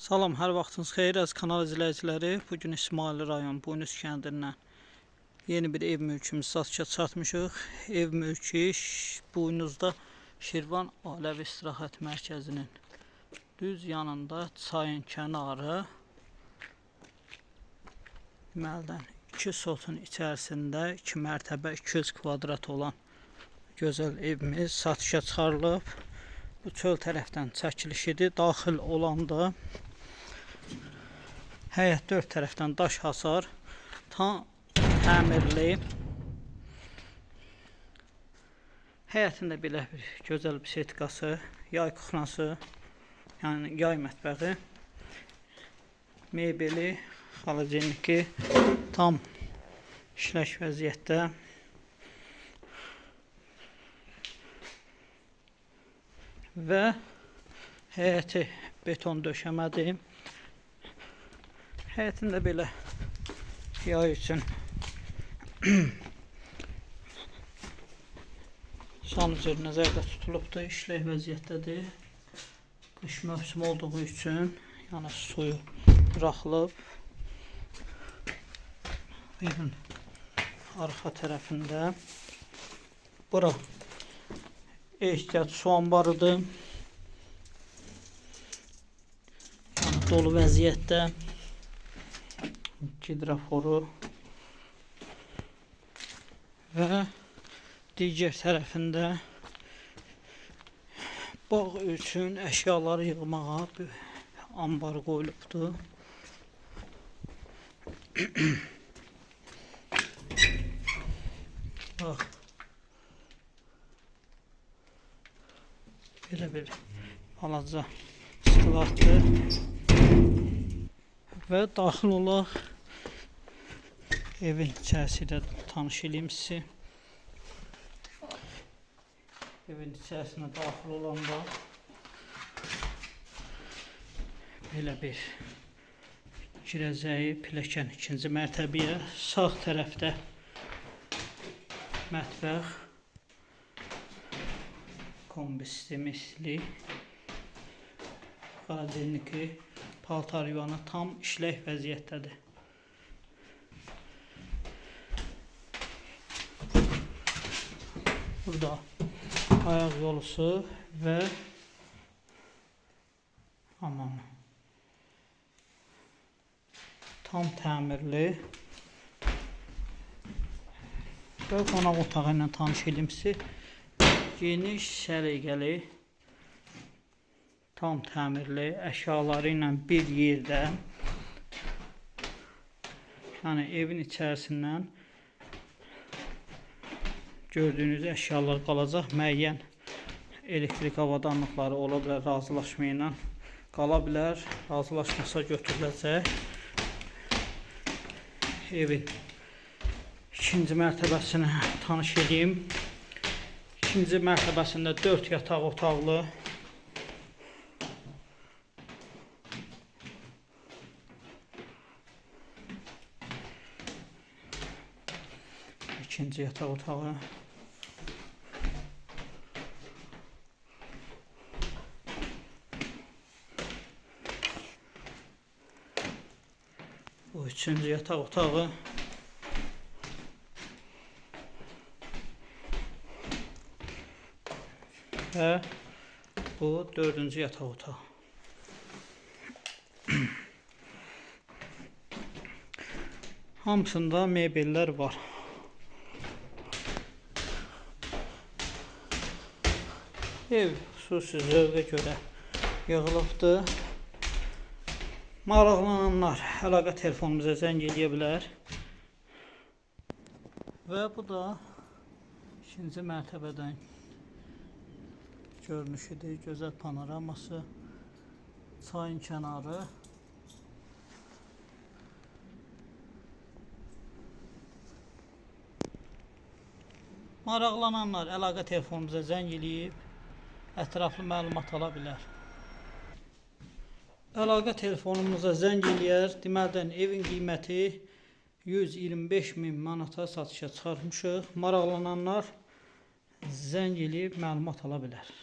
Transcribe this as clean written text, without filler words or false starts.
Salam, hər vaxtınız xeyir əziz kanal izləyiciləri. Bugün İsmail rayon Buynuz kəndindən yeni bir ev mülkümüz satışa çatmışıq. Ev mülkü Buynuzda Şirvan Aləvi İstirahət Mərkəzinin düz yanında, çayın kənarı, deməlidən 2 sotun içərisində 2 mərtəbə 200 kvadrat olan gözəl evimiz satışa çıxarılıb. Bu çöl tərəfdən çəkilişidir. Daxil olanda həyət 4 tərəfdən daş hasar, tam təmirli. Həyətində belə bir gözəl bir setkası, yay kuxnası, yəni yay mətbəxi, mebeli, xalaceniki tam işləş vəziyyətdə. Və həyəti beton döşəmədir. Həyətində belə yay üçün şan üzəri nəzərdə tutulubdur, işlək vəziyyətdədir. Qış mövsümü olduğu üçün yəni suyu buraxılıb. Evin arxa tərəfində bura ehtiyat su anbarıdır. Yəni dolu vəziyyətdə. Hidroforu və digər tərəfində bağ üçün əşyaları yığmağa bir anbar qoyulubdur. Bax, belə bir balaca istilatdır. Və daxil olaq, evin içərisində tanış edeyim sizi. Evin içərisinə daxil olanda belə bir girəcəyi pilləkən ikinci mərtəbəyə, sağ tərəfdə mətbəx, kombi sistemi, xalaceniki, paltar yuvanı tam işlək vəziyyətdədir. Burada ayaq yolusu və hamamı tam təmirli. Və qonaq otağı ilə tanış edeyim sizi. Geniş, səliqəli, tam təmirli, əşyaları ilə bir yerdə. Yəni evin içərisindən gördüyünüz əşyalar qalacaq. Müəyyən elektrik avadanlıqları ola bilər, razılaşma ilə qala bilər. Razılaşmasa götürüləcək. Evin ikinci mərtəbəsini tanış edeyim. İkinci mərtəbəsində 4 yataq otaqlı, ikinci yataq otağı, bu üçüncü yataq otağı, və bu dördüncü yataq otağı. Hamısında mebellər var. Ev xüsusi zövqə görə yığılıbdır. Maraqlananlar əlaqə telefonumuza zəng edə bilər. Və bu da ikinci mərtəbədən görünüşüdür, gözəl panoraması, çayın kənarı. Maraqlananlar əlaqə telefonumuza zəng edib ətraflı məlumat ala bilər. Əlaqə telefonumuza zəng eləyər. Demədən evin qiyməti 125.000 manata satışa çıxarmışıq. Maraqlananlar zəng eləyib məlumat ala bilər.